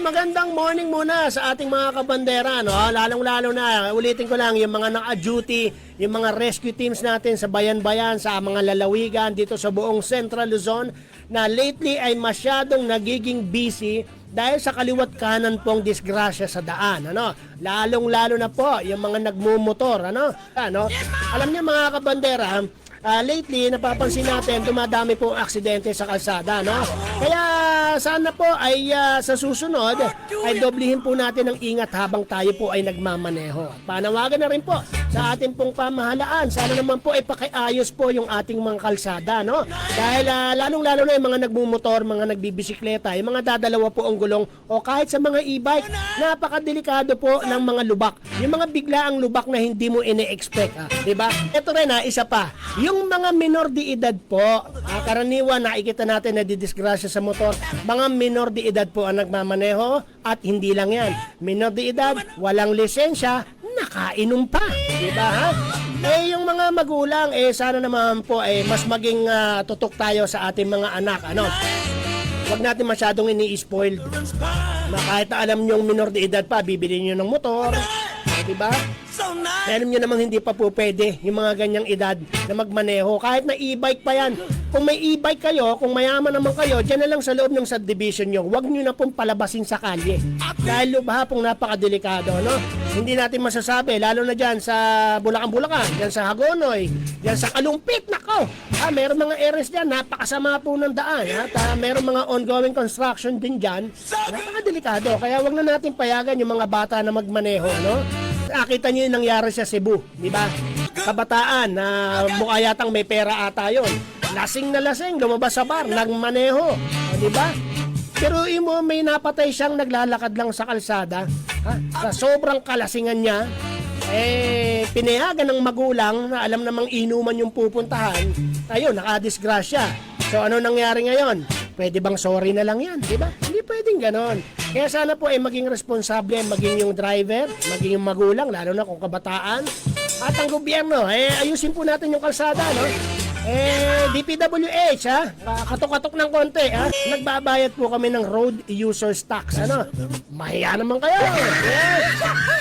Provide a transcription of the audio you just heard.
magandang morning muna sa ating mga kabandera, no? Lalong-lalo na, ulitin ko lang, yung mga naka-duty, yung mga rescue teams natin sa bayan-bayan, sa mga lalawigan dito sa buong Central Luzon, na lately ay masyadong nagiging busy dahil sa kaliwat kanan pong disgrasya sa daan, ano? Lalong-lalo na po yung mga nagmumotor, ano? Alam niyo mga kabandera, lately napapansin natin dumadami po aksidente sa kalsada, no? Kaya sana po ay sa susunod ay doblihin po natin ang ingat habang tayo po ay nagmamaneho. Panawagan na rin po sa ating pong pamahalaan, sana naman po ay pakiayos po yung ating mga kalsada, no? Dahil lalong-lalo na yung mga nagmumotor, mga nagbibisikleta, yung mga dadalawa po ang gulong o kahit sa mga e-bike, napakadelikado po ng mga lubak. Yung mga biglaang lubak na hindi mo ine-expect, di ba? Ito rin isa pa. Yung mga minor de edad po, karaniwan nakikita natin na didisgrasya sa motor, mga minor de edad po ang nagmamaneho at hindi lang yan. Minor de edad, walang lisensya, nakainom pa. Diba ha? Yung mga magulang, sana naman po mas maging tutok tayo sa ating mga anak. Ano? Huwag natin masyadong ini-spoiled. Na kahit na alam nyo yung minor de edad pa, bibili nyo ng motor. Diba? Alam nyo namang hindi pa po pwede yung mga ganyang edad na magmaneho. Kahit na e-bike pa yan. Kung may e-bike kayo, kung mayaman naman kayo, dyan na lang sa loob ng subdivision nyo. Huwag nyo na pong palabasin sa kalye. Dahil lubha pong napakadelikado, no? Hindi natin masasabi, lalo na dyan sa Bulacan-Bulacan, dyan sa Hagonoy, dyan sa Kalumpit, nako! Meron mga areas dyan, napakasama po ng daan. At meron mga ongoing construction din dyan. Napakadelikado. Kaya huwag na natin payagan yung mga bata na magmaneho, no? Nakita niyo yung nangyari sa Cebu, di ba? Kabataan na mukha yatang may pera ata yun. Lasing na lasing, lumabas sa bar, nagmaneho, di ba? Pero imo may napatay siyang naglalakad lang sa kalsada, sa sobrang kalasingan niya, pinayagan ng magulang na alam namang inuman yung pupuntahan, ayun, nakadisgrasya. So ano nangyari ngayon? Pwede bang sorry na lang yan, di ba? Hindi pwedeng ganon. Kaya sana po maging responsable, maging yung driver, maging yung magulang, lalo na kung kabataan. At ang gobyerno, ayusin po natin yung kalsada, no? DPWH, katok-katok ng konti, nagbabayad po kami ng road users tax, ano? Mahiya naman kayo. Yes.